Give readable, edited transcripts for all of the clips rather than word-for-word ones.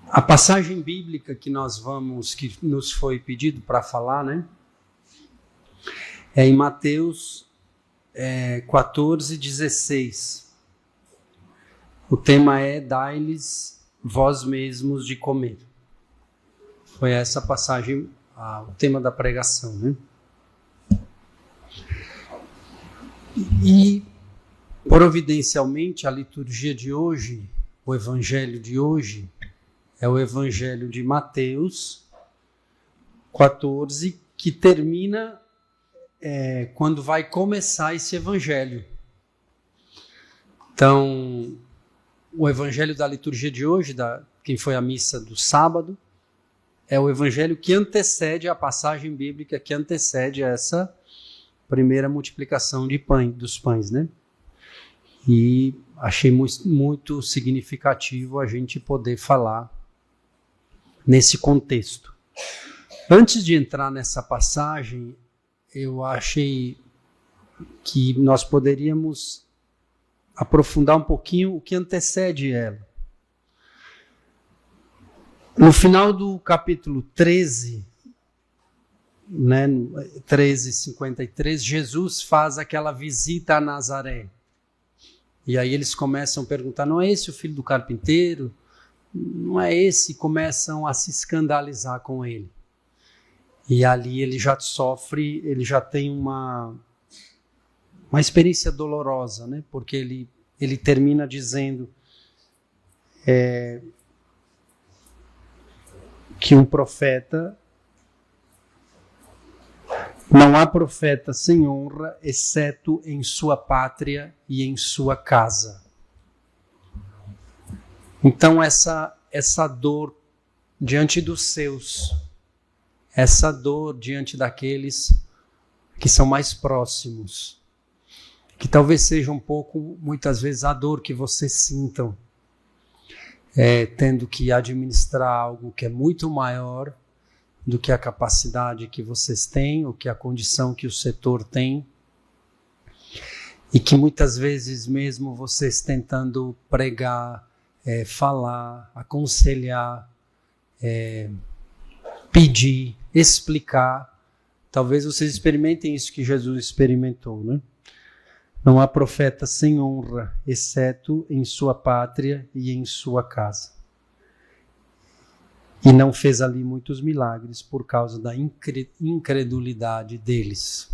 A passagem bíblica que nos foi pedido para falar, né? É em Mateus 14:16. O tema é: dai-lhes vós mesmos de comer. Foi essa passagem, o tema da pregação, né? E, providencialmente, a liturgia de hoje, o evangelho de hoje, é o evangelho de Mateus 14, que termina quando vai começar esse evangelho. Então, o evangelho da liturgia de hoje, quem foi à missa do sábado, é o evangelho que antecede a passagem bíblica, que antecede essa primeira multiplicação dos pães, né? E achei muito significativo a gente poder falar nesse contexto. Antes de entrar nessa passagem, eu achei que nós poderíamos aprofundar um pouquinho o que antecede ela. No final do capítulo 13, né, 13:53, Jesus faz aquela visita a Nazaré. E aí eles começam a perguntar: não é esse o filho do carpinteiro? Não é esse? Começam a se escandalizar com ele. E ali ele já sofre, ele já tem uma experiência dolorosa, né? Porque ele termina dizendo que um profeta, não há profeta sem honra, exceto em sua pátria e em sua casa. Então essa dor diante dos seus, essa dor diante daqueles que são mais próximos, que talvez seja um pouco, muitas vezes, a dor que vocês sintam, tendo que administrar algo que é muito maior do que a capacidade que vocês têm, ou que a condição que o setor tem, e que muitas vezes mesmo vocês tentando pregar, falar, aconselhar, pedir, explicar, talvez vocês experimentem isso que Jesus experimentou, né? Não há profeta sem honra, exceto em sua pátria e em sua casa. E não fez ali muitos milagres por causa da incredulidade deles.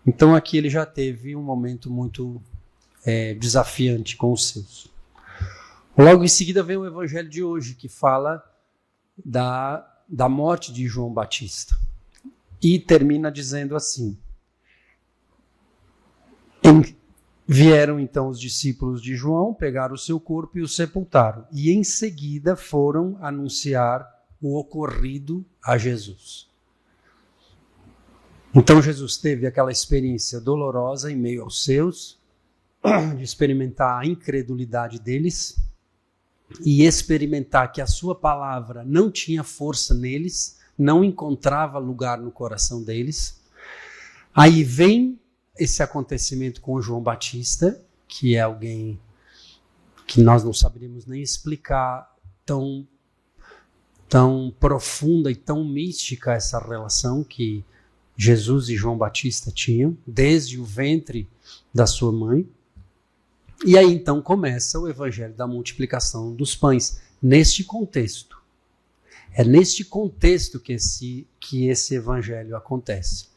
Então aqui ele já teve um momento muito desafiante com os seus. Logo em seguida vem o evangelho de hoje, que fala da morte de João Batista. E termina dizendo assim: vieram então os discípulos de João, pegaram o seu corpo e o sepultaram. E em seguida foram anunciar o ocorrido a Jesus. Então Jesus teve aquela experiência dolorosa em meio aos seus, de experimentar a incredulidade deles e experimentar que a sua palavra não tinha força neles, não encontrava lugar no coração deles. Aí vem esse acontecimento com João Batista, que é alguém que nós não saberíamos nem explicar, tão profunda e tão mística essa relação que Jesus e João Batista tinham, desde o ventre da sua mãe. E aí então começa o evangelho da multiplicação dos pães, neste contexto. É neste contexto que esse evangelho acontece.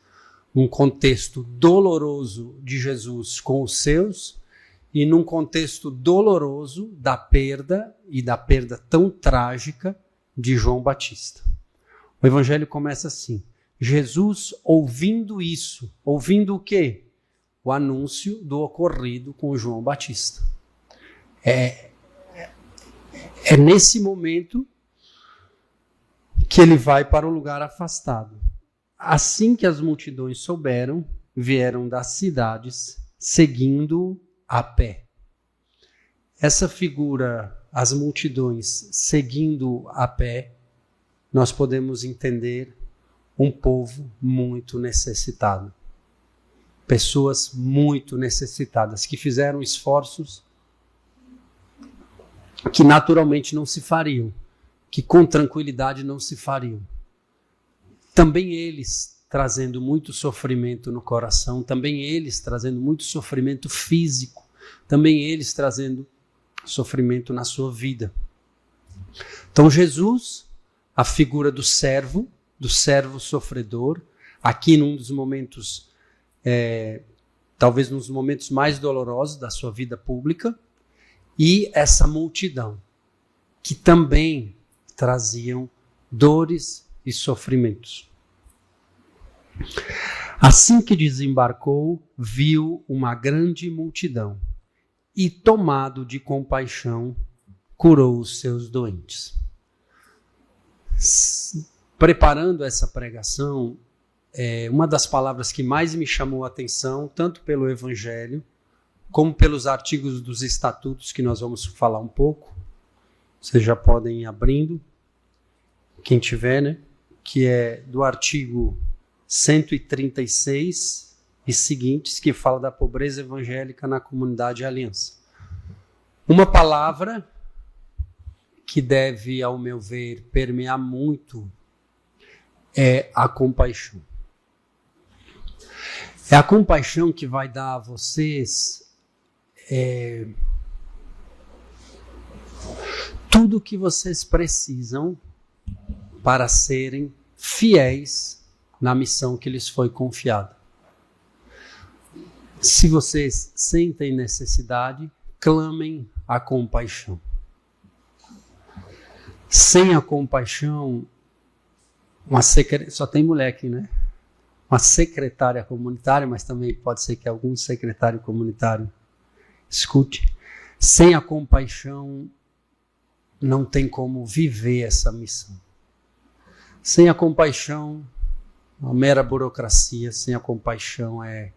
Um contexto doloroso de Jesus com os seus e num contexto doloroso da perda tão trágica de João Batista. O evangelho começa assim: Jesus ouvindo isso, ouvindo o quê? O anúncio do ocorrido com João Batista. É nesse momento que ele vai para um lugar afastado. Assim que as multidões souberam, vieram das cidades, seguindo a pé. Essa figura, as multidões seguindo a pé, nós podemos entender um povo muito necessitado. Pessoas muito necessitadas, que fizeram esforços que naturalmente não se fariam, que com tranquilidade não se fariam. Também eles trazendo muito sofrimento no coração, também eles trazendo muito sofrimento físico, também eles trazendo sofrimento na sua vida. Então Jesus, a figura do servo sofredor, aqui num dos momentos, talvez nos momentos mais dolorosos da sua vida pública, e essa multidão, que também traziam dores e sofrimentos. Assim que desembarcou, viu uma grande multidão e, tomado de compaixão, curou os seus doentes. Preparando essa pregação, uma das palavras que mais me chamou a atenção, tanto pelo Evangelho, como pelos artigos dos estatutos, que nós vamos falar um pouco, vocês já podem ir abrindo, quem tiver, né? Que é do artigo 136 e seguintes, que fala da pobreza evangélica na comunidade Aliança. Uma palavra que deve, ao meu ver, permear muito é a compaixão. É a compaixão que vai dar a vocês tudo o que vocês precisam para serem fiéis na missão que lhes foi confiada. Se vocês sentem necessidade, clamem a compaixão. Sem a compaixão, só tem mulher aqui, né? Uma secretária comunitária, mas também pode ser que algum secretário comunitário escute. Sem a compaixão, não tem como viver essa missão. Sem a compaixão, uma mera burocracia. Sem a compaixão é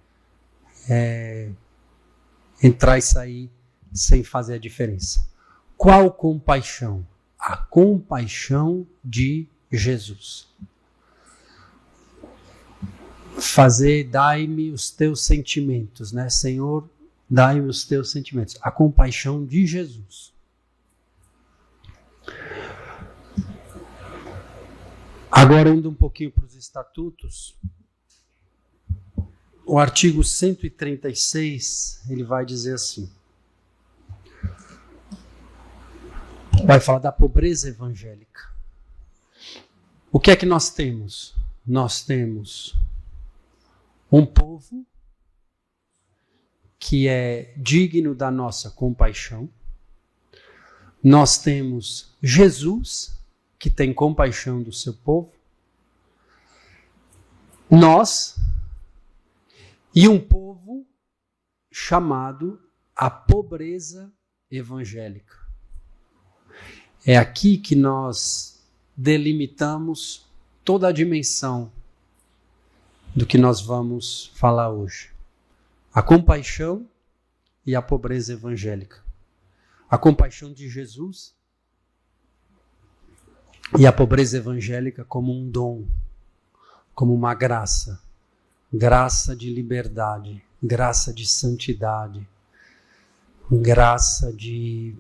entrar e sair sem fazer a diferença. Qual compaixão? A compaixão de Jesus. Dai-me os teus sentimentos, né? Senhor, dai-me os teus sentimentos. A compaixão de Jesus. Agora, indo um pouquinho para os estatutos, o artigo 136, ele vai dizer assim, vai falar da pobreza evangélica. O que é que nós temos? Nós temos um povo que é digno da nossa compaixão. Nós temos Jesus, que tem compaixão do seu povo. Nós e um povo chamado a pobreza evangélica. É aqui que nós delimitamos toda a dimensão do que nós vamos falar hoje. A compaixão e a pobreza evangélica. A compaixão de Jesus e a pobreza evangélica como um dom, como uma graça. Graça de liberdade, graça de santidade, graça de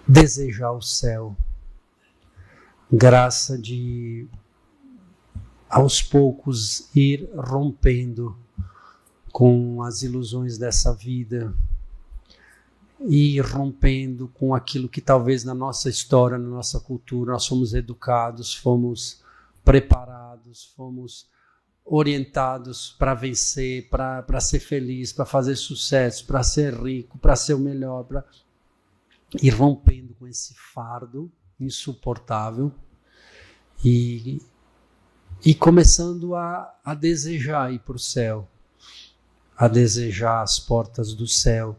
desejar o céu, graça de, aos poucos, ir rompendo com as ilusões dessa vida, ir rompendo com aquilo que talvez na nossa história, na nossa cultura, nós fomos educados, fomos preparados, fomos orientados para vencer, para ser feliz, para fazer sucesso, para ser rico, para ser o melhor, para ir rompendo com esse fardo insuportável e começando a desejar ir para o céu, a desejar as portas do céu,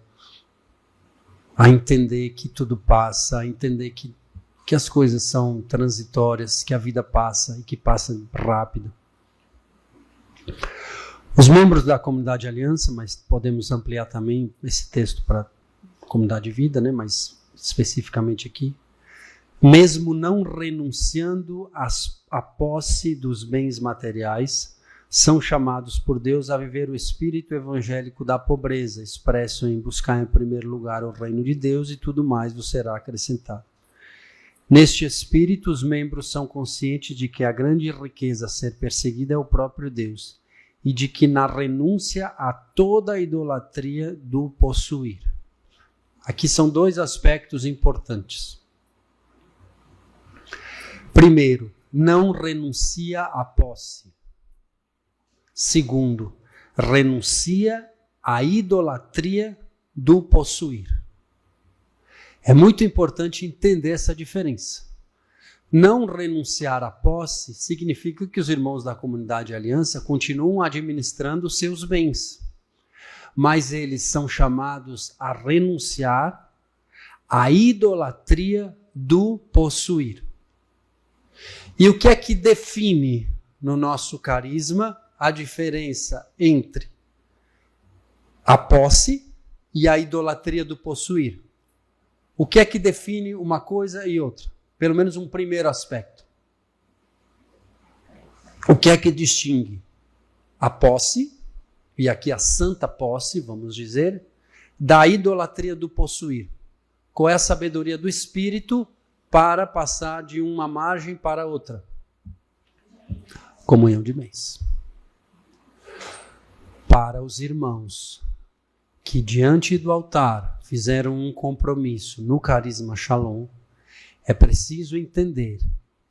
a entender que tudo passa, a entender que as coisas são transitórias, que a vida passa e que passa rápido. Os membros da comunidade Aliança, mas podemos ampliar também esse texto para a comunidade de vida, né? Mas especificamente aqui, mesmo não renunciando à posse dos bens materiais, são chamados por Deus a viver o espírito evangélico da pobreza, expresso em buscar em primeiro lugar o reino de Deus e tudo mais vos será acrescentado. Neste espírito, os membros são conscientes de que a grande riqueza a ser perseguida é o próprio Deus e de que na renúncia a toda a idolatria do possuir. Aqui são dois aspectos importantes. Primeiro, não renuncia à posse. Segundo, renuncia à idolatria do possuir. É muito importante entender essa diferença. Não renunciar à posse significa que os irmãos da comunidade Aliança continuam administrando seus bens, mas eles são chamados a renunciar à idolatria do possuir. E o que é que define no nosso carisma a diferença entre a posse e a idolatria do possuir? O que é que define uma coisa e outra? Pelo menos um primeiro aspecto. O que é que distingue a posse, e aqui a santa posse, vamos dizer, da idolatria do possuir? Qual é a sabedoria do Espírito para passar de uma margem para outra? Comunhão de bens. Para os irmãos que diante do altar fizeram um compromisso no carisma Shalom, é preciso entender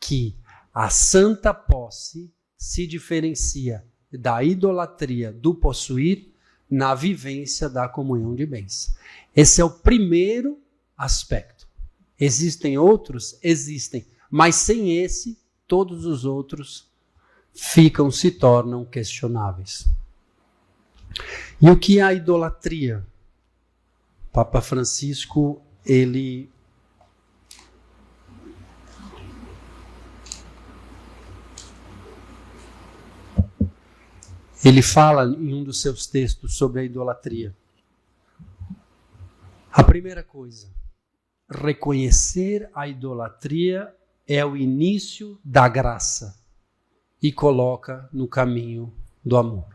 que a santa posse se diferencia da idolatria do possuir na vivência da comunhão de bens. Esse é o primeiro aspecto. Existem outros? Existem. Mas sem esse, todos os outros se tornam questionáveis. E o que é a idolatria? Papa Francisco, ele fala em um dos seus textos sobre a idolatria. A primeira coisa, reconhecer a idolatria é o início da graça e coloca no caminho do amor.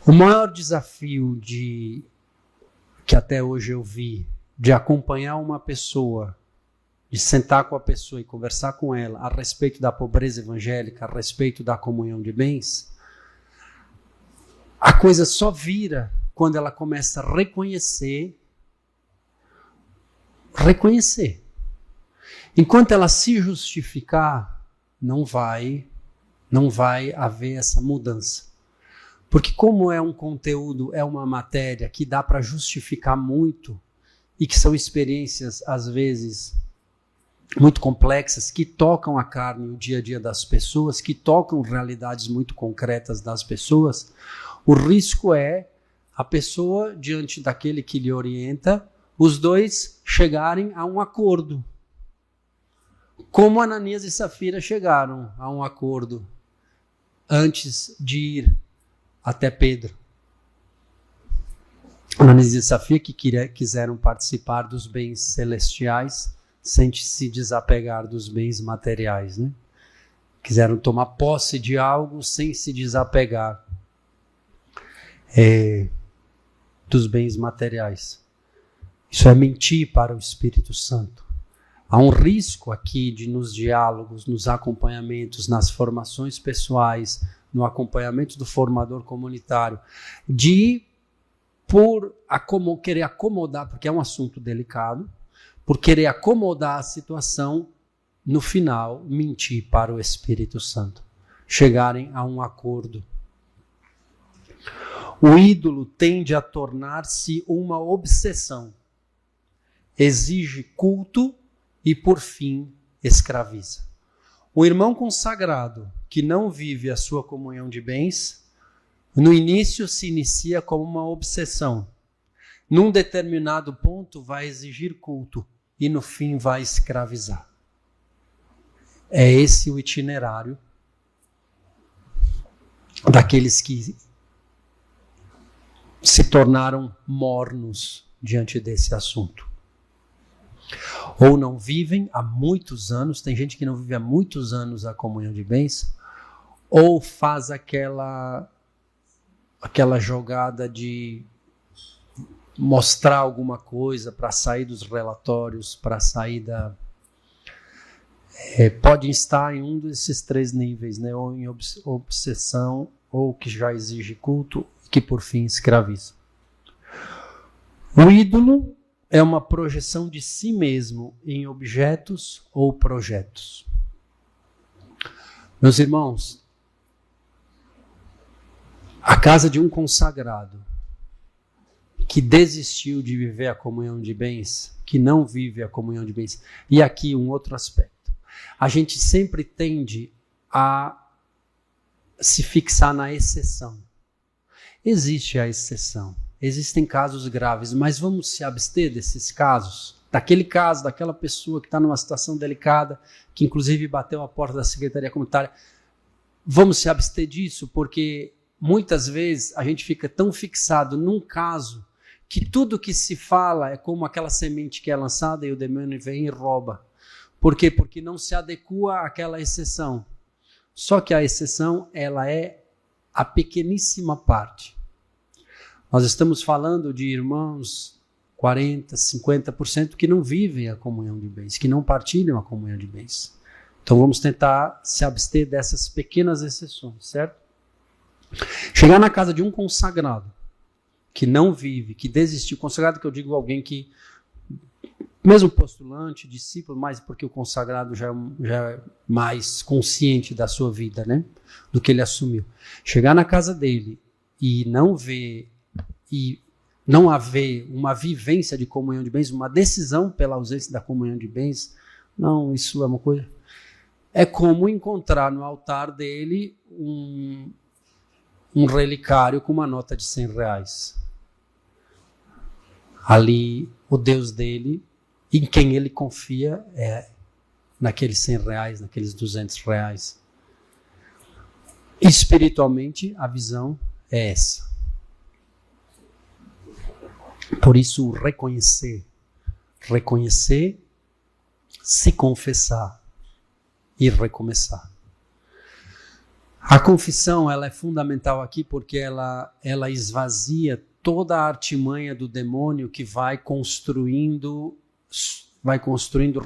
O maior desafio que até hoje eu vi de acompanhar uma pessoa, de sentar com a pessoa e conversar com ela a respeito da pobreza evangélica, a respeito da comunhão de bens, a coisa só vira quando ela começa a reconhecer. Enquanto ela se justificar, não vai haver essa mudança. Porque como é um conteúdo, é uma matéria que dá para justificar muito e que são experiências, às vezes, muito complexas, que tocam a carne, o dia a dia das pessoas, que tocam realidades muito concretas das pessoas, o risco é a pessoa, diante daquele que lhe orienta, os dois chegarem a um acordo. Como Ananias e Safira chegaram a um acordo antes de ir até Pedro. Ananias e Safira que quiseram participar dos bens celestiais sem se desapegar dos bens materiais, né? Quiseram tomar posse de algo sem se desapegar dos bens materiais. Isso é mentir para o Espírito Santo. Há um risco aqui nos diálogos, nos acompanhamentos, nas formações pessoais, no acompanhamento do formador comunitário, por querer acomodar, porque é um assunto delicado, por querer acomodar a situação, no final, mentir para o Espírito Santo. Chegarem a um acordo. O ídolo tende a tornar-se uma obsessão. Exige culto e, por fim, escraviza. O irmão consagrado que não vive a sua comunhão de bens, no início se inicia como uma obsessão. Num determinado ponto vai exigir culto e no fim vai escravizar. É esse o itinerário daqueles que se tornaram mornos diante desse assunto. Ou não vivem há muitos anos, tem gente que não vive há muitos anos a comunhão de bens, ou faz aquela jogada de mostrar alguma coisa para sair dos relatórios, para sair da... pode estar em um desses 3 níveis, né? Ou em obsessão, ou que já exige culto, que por fim escraviza. O ídolo é uma projeção de si mesmo em objetos ou projetos. Meus irmãos, a casa de um consagrado que desistiu de viver a comunhão de bens, que não vive a comunhão de bens. E aqui um outro aspecto. A gente sempre tende a se fixar na exceção. Existe a exceção. Existem casos graves, mas vamos se abster desses casos? Daquele caso, daquela pessoa que está numa situação delicada, que inclusive bateu a porta da Secretaria Comunitária. Vamos se abster disso, porque muitas vezes a gente fica tão fixado num caso que tudo que se fala é como aquela semente que é lançada e o demônio vem e rouba. Por quê? Porque não se adequa àquela exceção. Só que a exceção, ela é a pequeníssima parte. Nós estamos falando de irmãos 40%, 50% que não vivem a comunhão de bens, que não partilham a comunhão de bens. Então vamos tentar se abster dessas pequenas exceções, certo? Chegar na casa de um consagrado que não vive, que desistiu, consagrado que eu digo alguém que, mesmo postulante, discípulo, mas porque o consagrado já é mais consciente da sua vida, né? Do que ele assumiu. Chegar na casa dele e não ver, e não haver uma vivência de comunhão de bens, uma decisão pela ausência da comunhão de bens, não, isso é uma coisa... É como encontrar no altar dele um relicário com uma nota de R$100. Ali, o Deus dele, em quem ele confia, é naqueles R$100, naqueles R$200. Espiritualmente, a visão é essa. Por isso, reconhecer, se confessar e recomeçar. A confissão, ela é fundamental aqui porque ela esvazia toda a artimanha do demônio que vai construindo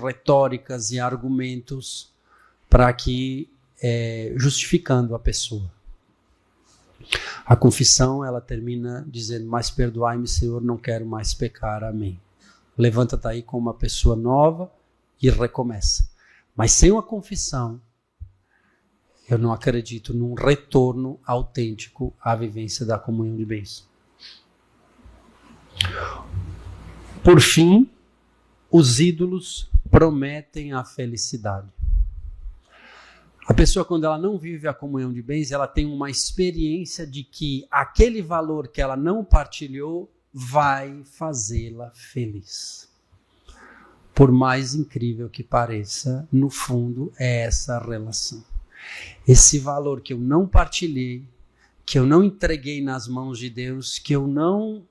retóricas e argumentos para que justificando a pessoa. A confissão, ela termina dizendo: mas perdoai-me, Senhor, não quero mais pecar, amém. Levanta-te aí como uma pessoa nova e recomeça. Mas sem uma confissão, eu não acredito num retorno autêntico à vivência da comunhão de bens. Por fim, os ídolos prometem a felicidade. A pessoa, quando ela não vive a comunhão de bens, ela tem uma experiência de que aquele valor que ela não partilhou vai fazê-la feliz. Por mais incrível que pareça, no fundo é essa a relação. Esse valor que eu não partilhei, que eu não entreguei nas mãos de Deus, que eu não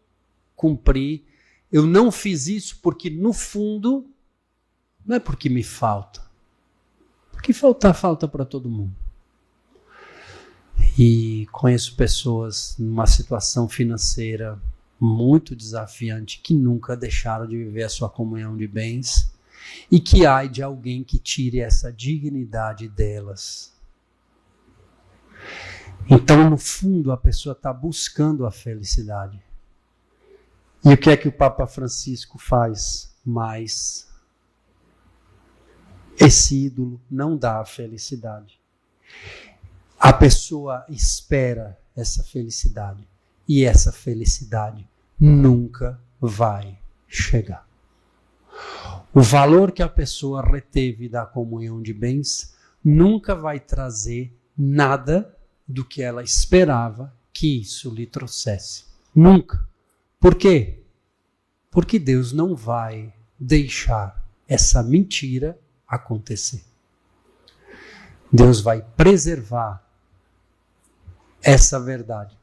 cumpri, eu não fiz isso porque no fundo, não é porque me falta. Porque falta para todo mundo. E conheço pessoas numa situação financeira muito desafiante que nunca deixaram de viver a sua comunhão de bens e que ai de alguém que tire essa dignidade delas. Então, no fundo, a pessoa está buscando a felicidade. E o que é que o Papa Francisco faz? Mas esse ídolo não dá a felicidade. A pessoa espera essa felicidade e essa felicidade nunca vai chegar. O valor que a pessoa reteve da comunhão de bens nunca vai trazer nada do que ela esperava que isso lhe trouxesse. Nunca. Por quê? Porque Deus não vai deixar essa mentira acontecer. Deus vai preservar essa verdade.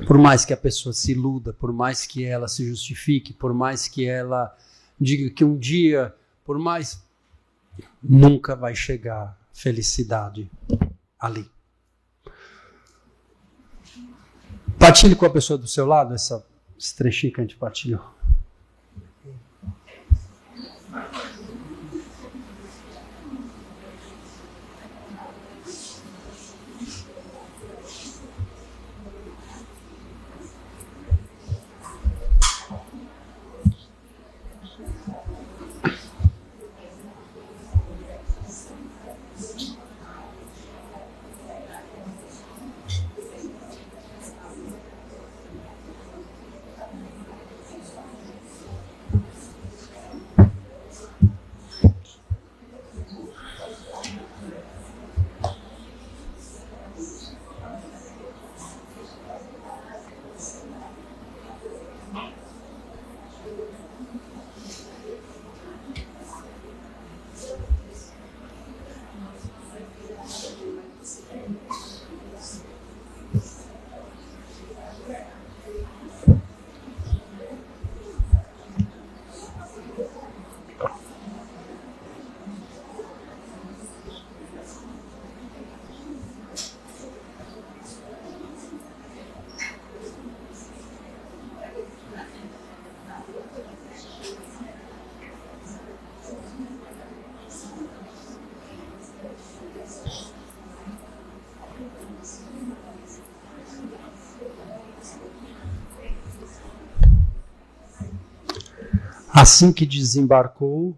Por mais que a pessoa se iluda, por mais que ela se justifique, por mais que ela diga que um dia, nunca vai chegar felicidade ali. Partilhe com a pessoa do seu lado esse trechinho que a gente partilhou. Assim que desembarcou,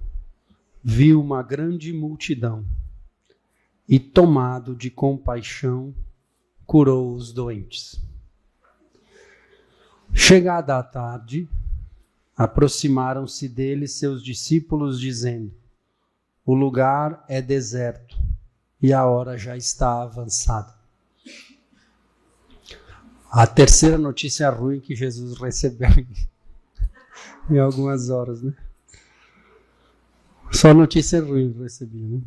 viu uma grande multidão e, tomado de compaixão, curou os doentes. Chegada a tarde, aproximaram-se dele seus discípulos, dizendo: o lugar é deserto e a hora já está avançada. A terceira notícia ruim que Jesus recebeu em algumas horas, né? Só notícia ruim que recebi, né?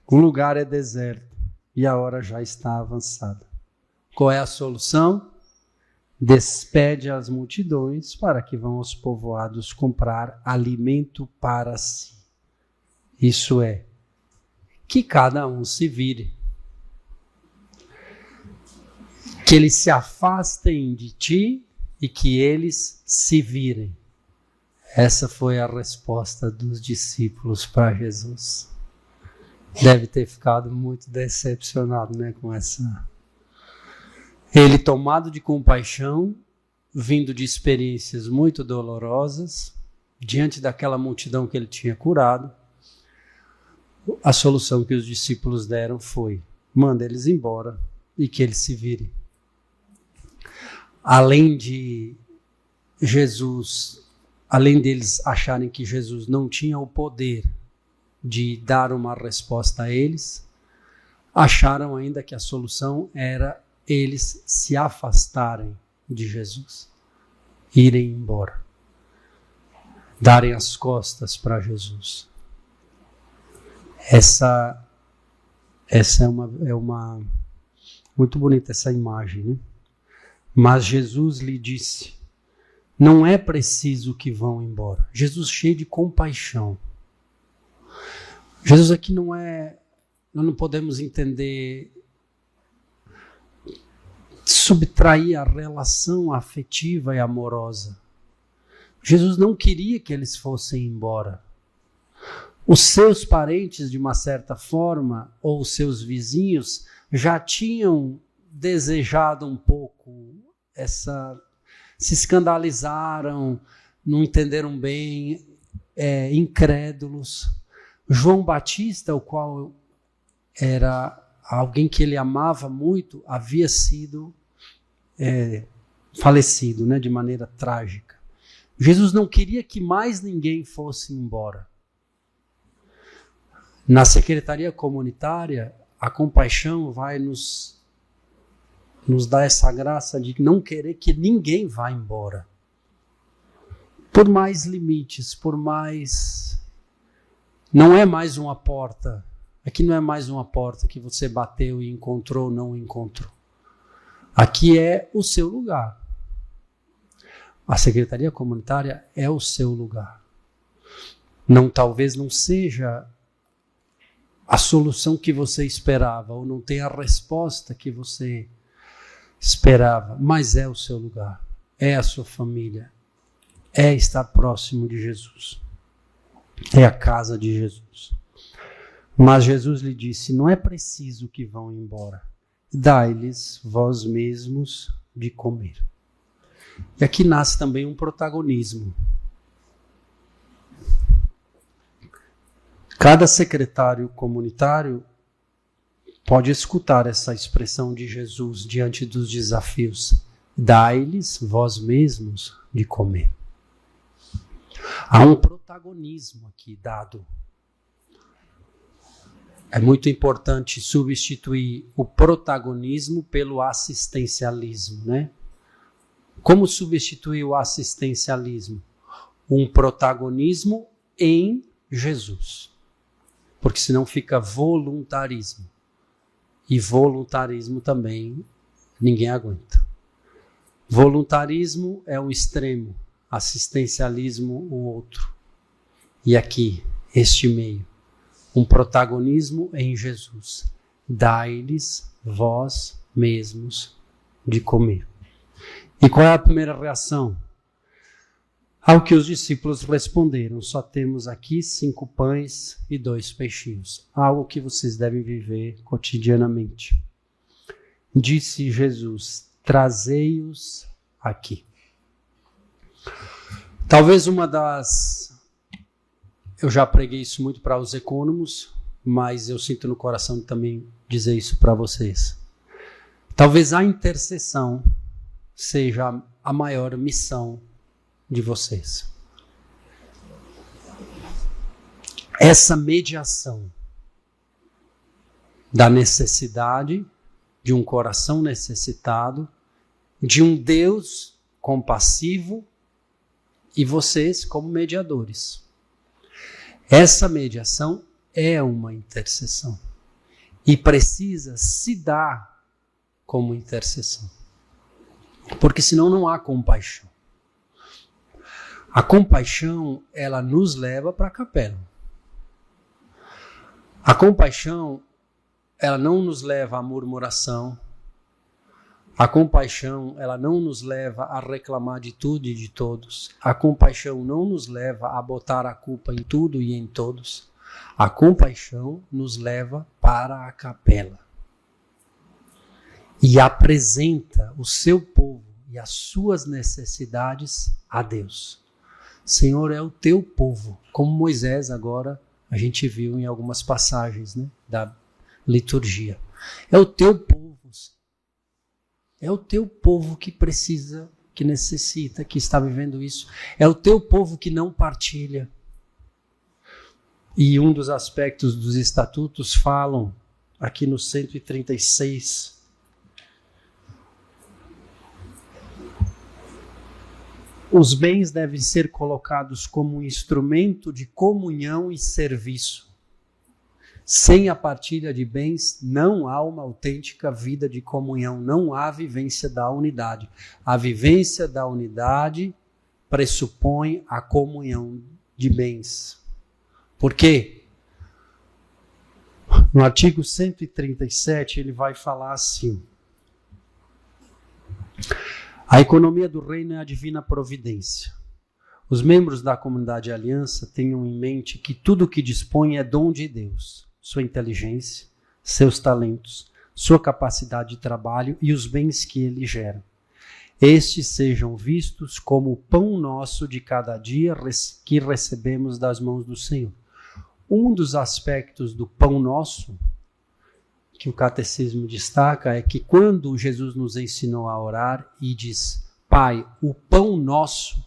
O lugar é deserto e a hora já está avançada. Qual é a solução? Despede as multidões para que vão aos povoados comprar alimento para si. Isso é, que cada um se vire. Que eles se afastem de ti e que eles se virem. Essa foi a resposta dos discípulos para Jesus. Deve ter ficado muito decepcionado, né, com essa. Ele, tomado de compaixão, vindo de experiências muito dolorosas, diante daquela multidão que ele tinha curado, a solução que os discípulos deram foi: manda eles embora e que eles se virem. Além deles acharem que Jesus não tinha o poder de dar uma resposta a eles, acharam ainda que a solução era eles se afastarem de Jesus, irem embora, darem as costas para Jesus. Essa é uma muito bonita essa imagem, né? Mas Jesus lhe disse: não é preciso que vão embora. Jesus cheio de compaixão. Jesus aqui nós não podemos entender, subtrair a relação afetiva e amorosa. Jesus não queria que eles fossem embora. Os seus parentes, de uma certa forma, ou os seus vizinhos, já tinham desejado um pouco se escandalizaram, não entenderam bem, incrédulos. João Batista, o qual era alguém que ele amava muito, havia sido falecido, né, de maneira trágica. Jesus não queria que mais ninguém fosse embora. Na secretaria comunitária, a compaixão vai nos dá essa graça de não querer que ninguém vá embora. Por mais limites, por mais... Não é mais uma porta. Aqui não é mais uma porta que você bateu e encontrou ou não encontrou. Aqui é o seu lugar. A secretaria comunitária é o seu lugar. Talvez não seja a solução que você esperava, ou não tem a resposta que você esperava, mas é o seu lugar, é a sua família, é estar próximo de Jesus, é a casa de Jesus. Mas Jesus lhe disse: não é preciso que vão embora, dai-lhes vós mesmos de comer. E aqui nasce também um protagonismo. Cada secretário comunitário pode escutar essa expressão de Jesus diante dos desafios: dai-lhes vós mesmos de comer. Há um protagonismo aqui dado. É muito importante substituir o protagonismo pelo assistencialismo, né? Como substituir o assistencialismo? Um protagonismo em Jesus. Porque senão fica voluntarismo. E voluntarismo também ninguém aguenta. Voluntarismo é um extremo, assistencialismo o outro. E aqui, este meio, um protagonismo em Jesus. Dai-lhes vós mesmos de comer. E qual é a primeira reação? Ao que os discípulos responderam: só temos aqui 5 pães e 2 peixinhos. Algo que vocês devem viver cotidianamente. Disse Jesus: trazei-os aqui. Talvez uma das... Eu já preguei isso muito para os ecônomos, mas eu sinto no coração de também dizer isso para vocês. Talvez a intercessão seja a maior missão de vocês. Essa mediação da necessidade, de um coração necessitado, de um Deus compassivo e vocês como mediadores. Essa mediação é uma intercessão e precisa se dar como intercessão, porque senão não há compaixão. A compaixão, ela nos leva para a capela. A compaixão, ela não nos leva à murmuração. A compaixão, ela não nos leva a reclamar de tudo e de todos. A compaixão não nos leva a botar a culpa em tudo e em todos. A compaixão nos leva para a capela e apresenta o seu povo e as suas necessidades a Deus. Senhor, é o teu povo, como Moisés agora a gente viu em algumas passagens, né, da liturgia. É o teu povo. É o teu povo que precisa, que necessita, que está vivendo isso. É o teu povo que não partilha. E um dos aspectos dos estatutos falam, aqui no 136, os bens devem ser colocados como um instrumento de comunhão e serviço. Sem a partilha de bens, não há uma autêntica vida de comunhão, não há vivência da unidade. A vivência da unidade pressupõe a comunhão de bens. Por quê? No artigo 137, ele vai falar assim: a economia do reino é a divina providência. Os membros da comunidade aliança tenham em mente que tudo o que dispõe é dom de Deus. Sua inteligência, seus talentos, sua capacidade de trabalho e os bens que ele gera. Estes sejam vistos como o pão nosso de cada dia que recebemos das mãos do Senhor. Um dos aspectos do pão nosso, que o catecismo destaca, é que quando Jesus nos ensinou a orar e diz: Pai, o pão nosso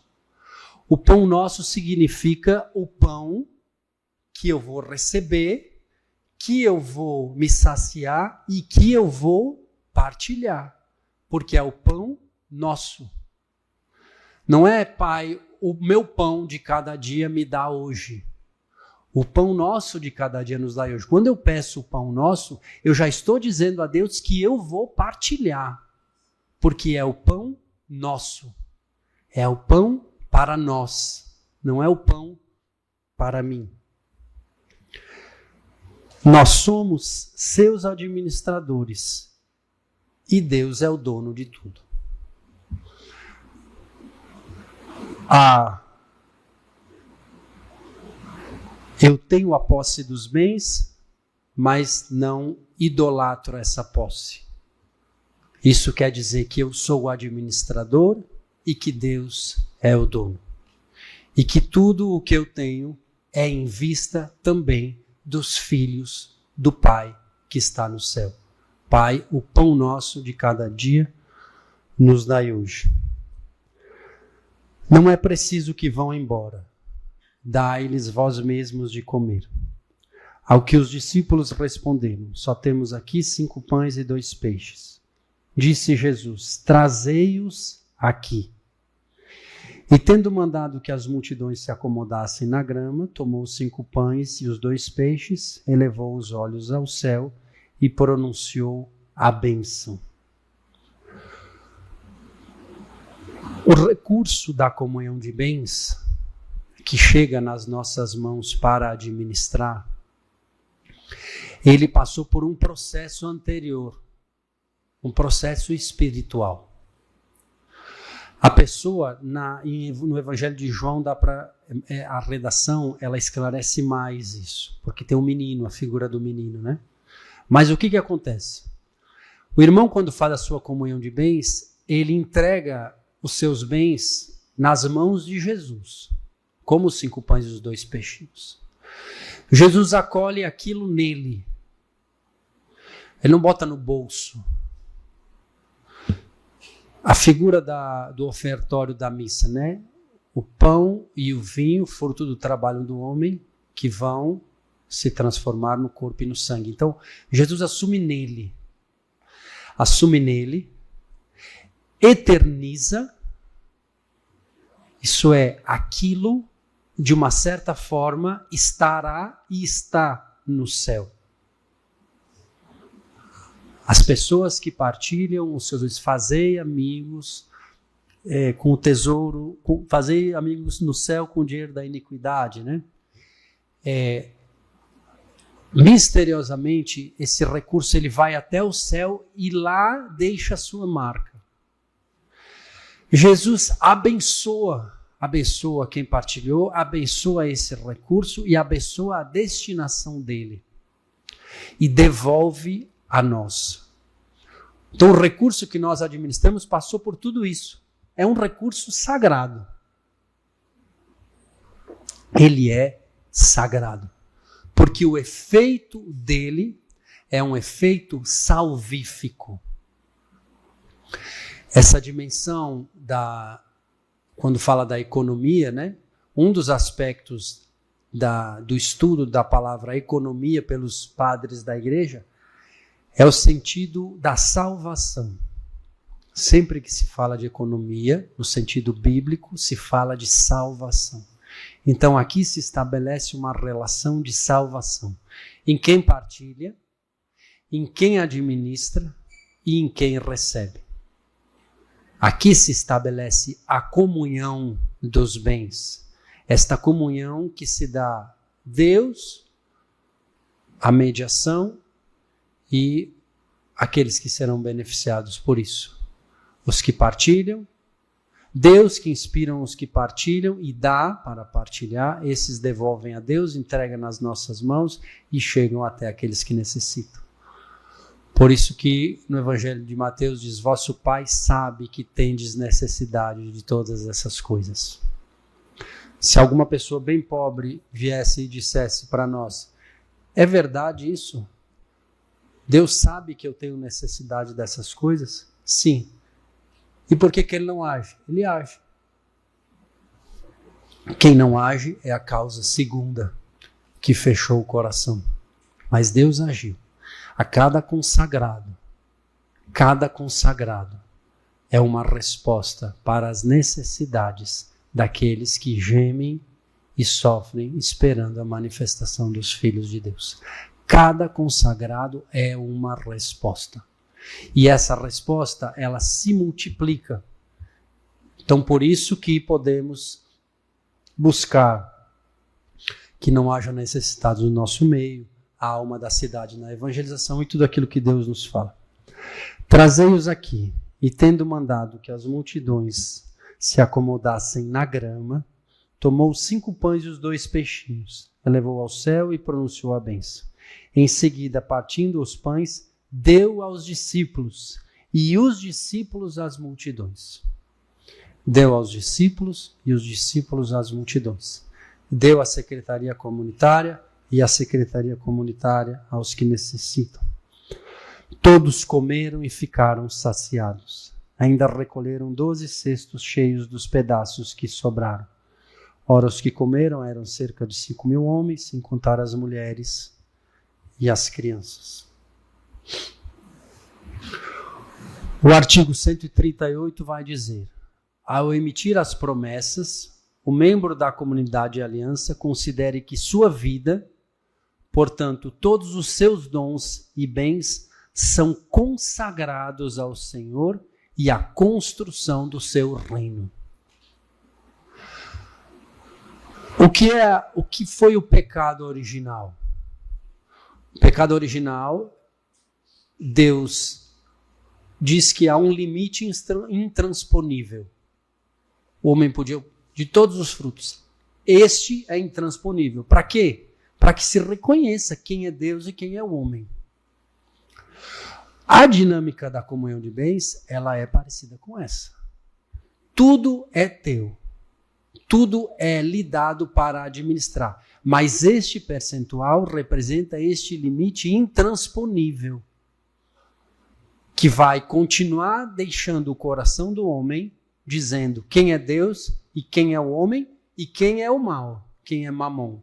significa o pão que eu vou receber, que eu vou me saciar e que eu vou partilhar, porque é o pão nosso. Não é, Pai, o meu pão de cada dia me dá hoje. O pão nosso de cada dia nos dá hoje. Quando eu peço o pão nosso, eu já estou dizendo a Deus que eu vou partilhar, porque é o pão nosso. É o pão para nós, não é o pão para mim. Nós somos seus administradores e Deus é o dono de tudo. Eu tenho a posse dos bens, mas não idolatro essa posse. Isso quer dizer que eu sou o administrador e que Deus é o dono. E que tudo o que eu tenho é em vista também dos filhos do Pai que está no céu. Pai, o pão nosso de cada dia nos dai hoje. Não é preciso que vão embora. Dai-lhes vós mesmos de comer. Ao que os discípulos responderam, só temos aqui 5 pães e 2 peixes. Disse Jesus, trazei-os aqui. E tendo mandado que as multidões se acomodassem na grama, tomou os 5 pães e os 2 peixes, elevou os olhos ao céu e pronunciou a bênção. O recurso da comunhão de bens, que chega nas nossas mãos para administrar, ele passou por um processo anterior, um processo espiritual. A pessoa, no Evangelho de João, a redação, ela esclarece mais isso, porque tem um menino, a figura do menino, né? Mas o que acontece? O irmão, quando faz a sua comunhão de bens, ele entrega os seus bens nas mãos de Jesus, como os 5 pães e os 2 peixinhos. Jesus acolhe aquilo nele. Ele não bota no bolso. A figura do ofertório da missa, né? O pão e o vinho, fruto do trabalho do homem, que vão se transformar no corpo e no sangue. Então, Jesus assume nele, eterniza, isso é, aquilo, de uma certa forma, estará e está no céu. As pessoas que partilham os seus, fazei amigos com o tesouro, fazei amigos no céu com o dinheiro da iniquidade, né? Misteriosamente, esse recurso ele vai até o céu e lá deixa a sua marca. Jesus abençoa quem partilhou, abençoa esse recurso e abençoa a destinação dele e devolve a nós. Então o recurso que nós administramos passou por tudo isso. É um recurso sagrado. Ele é sagrado. Porque o efeito dele é um efeito salvífico. Essa dimensão quando fala da economia, né? Um dos aspectos do estudo da palavra economia pelos padres da igreja é o sentido da salvação. Sempre que se fala de economia, no sentido bíblico, se fala de salvação. Então aqui se estabelece uma relação de salvação em quem partilha, em quem administra e em quem recebe. Aqui se estabelece a comunhão dos bens. Esta comunhão que se dá Deus, a mediação e aqueles que serão beneficiados por isso. Os que partilham, Deus que inspiram os que partilham e dá para partilhar, esses devolvem a Deus, entregam nas nossas mãos e chegam até aqueles que necessitam. Por isso que no Evangelho de Mateus diz, vosso Pai sabe que tendes necessidade de todas essas coisas. Se alguma pessoa bem pobre viesse e dissesse para nós, é verdade isso? Deus sabe que eu tenho necessidade dessas coisas? Sim. E por que ele não age? Ele age. Quem não age é a causa segunda que fechou o coração. Mas Deus agiu. A cada consagrado é uma resposta para as necessidades daqueles que gemem e sofrem esperando a manifestação dos filhos de Deus. Cada consagrado é uma resposta. E essa resposta, ela se multiplica. Então, por isso que podemos buscar que não haja necessitados no nosso meio, a alma da cidade na evangelização e tudo aquilo que Deus nos fala. Trazei-os aqui, e tendo mandado que as multidões se acomodassem na grama, tomou 5 pães e os 2 peixinhos, elevou ao céu e pronunciou a bênção. Em seguida, partindo os pães, deu aos discípulos, e os discípulos às multidões. Deu aos discípulos, e os discípulos às multidões. Deu à secretaria comunitária, e a secretaria comunitária aos que necessitam. Todos comeram e ficaram saciados. Ainda recolheram 12 cestos cheios dos pedaços que sobraram. Ora, os que comeram eram cerca de 5.000 homens, sem contar as mulheres e as crianças. O artigo 138 vai dizer: ao emitir as promessas, o membro da comunidade de aliança considere que sua vida, portanto, todos os seus dons e bens são consagrados ao Senhor e à construção do seu reino. O que foi o pecado original? O pecado original, Deus diz que há um limite intransponível. O homem podia de todos os frutos. Este é intransponível. Para quê? Para que se reconheça quem é Deus e quem é o homem. A dinâmica da comunhão de bens, ela é parecida com essa. Tudo é teu. Tudo é lhe dado para administrar. Mas este percentual representa este limite intransponível, que vai continuar deixando o coração do homem dizendo quem é Deus e quem é o homem e quem é o mal, quem é Mamon.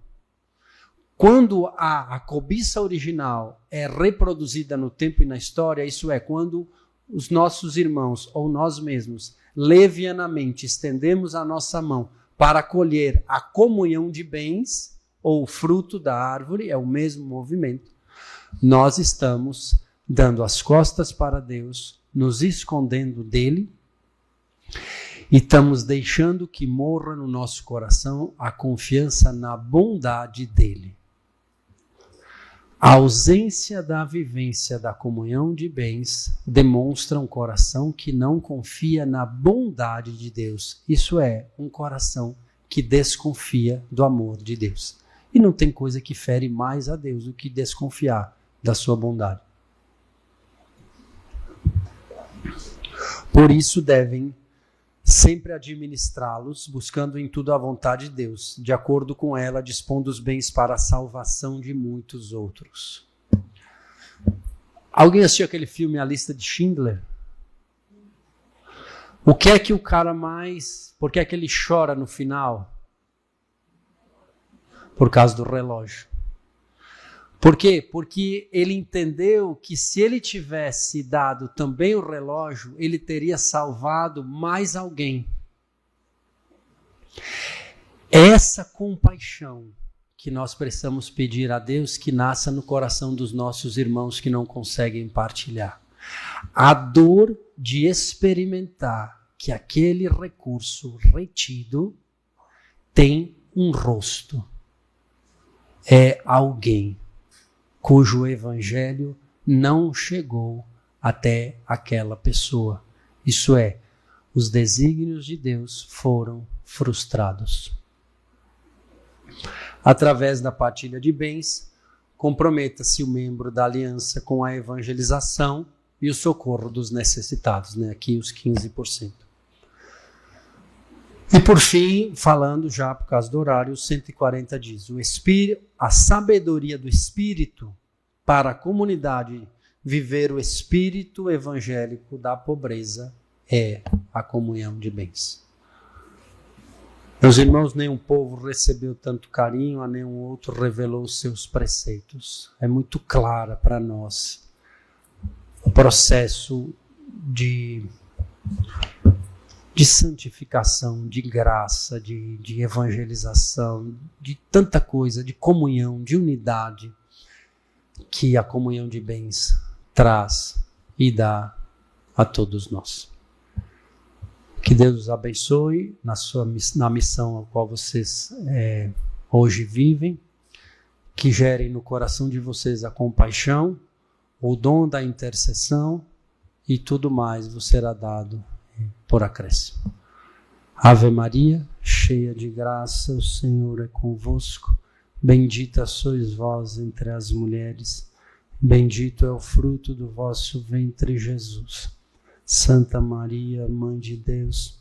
Quando a cobiça original é reproduzida no tempo e na história, isso é, quando os nossos irmãos ou nós mesmos levianamente estendemos a nossa mão para colher a comunhão de bens ou o fruto da árvore, é o mesmo movimento, nós estamos dando as costas para Deus, nos escondendo dele e estamos deixando que morra no nosso coração a confiança na bondade dele. A ausência da vivência da comunhão de bens demonstra um coração que não confia na bondade de Deus. Isso é, um coração que desconfia do amor de Deus. E não tem coisa que fere mais a Deus do que desconfiar da sua bondade. Por isso devem sempre administrá-los, buscando em tudo a vontade de Deus, de acordo com ela, dispondo os bens para a salvação de muitos outros. Alguém assistiu aquele filme A Lista de Schindler? O que é que o cara mais... Por que é que ele chora no final? Por causa do relógio. Por quê? Porque ele entendeu que se ele tivesse dado também o relógio, ele teria salvado mais alguém. Essa compaixão que nós precisamos pedir a Deus que nasça no coração dos nossos irmãos que não conseguem partilhar. A dor de experimentar que aquele recurso retido tem um rosto. É alguém cujo evangelho não chegou até aquela pessoa. Isso é, os desígnios de Deus foram frustrados. Através da partilha de bens, comprometa-se o membro da aliança com a evangelização e o socorro dos necessitados, aqui os 15%. E por fim, falando já por causa do horário, 140 diz, a sabedoria do Espírito para a comunidade viver o espírito evangélico da pobreza é a comunhão de bens. Meus irmãos, nenhum povo recebeu tanto carinho, a nenhum outro revelou os seus preceitos. É muito clara para nós o processo de santificação, de graça, de evangelização, de tanta coisa, de comunhão, de unidade, que a comunhão de bens traz e dá a todos nós. Que Deus os abençoe na missão a qual vocês hoje vivem, que gerem no coração de vocês a compaixão, o dom da intercessão e tudo mais vos será dado por acréscimo. Ave Maria, cheia de graça, o Senhor é convosco. Bendita sois vós entre as mulheres, bendito é o fruto do vosso ventre, Jesus. Santa Maria, Mãe de Deus,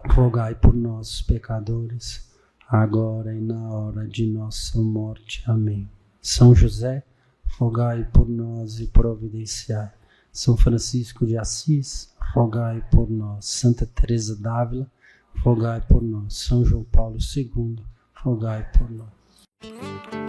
rogai por nós, pecadores, agora e na hora de nossa morte. Amém. São José, rogai por nós e providenciai. São Francisco de Assis, rogai por nós. Santa Teresa d'Ávila, rogai por nós. São João Paulo II, rogai por nós.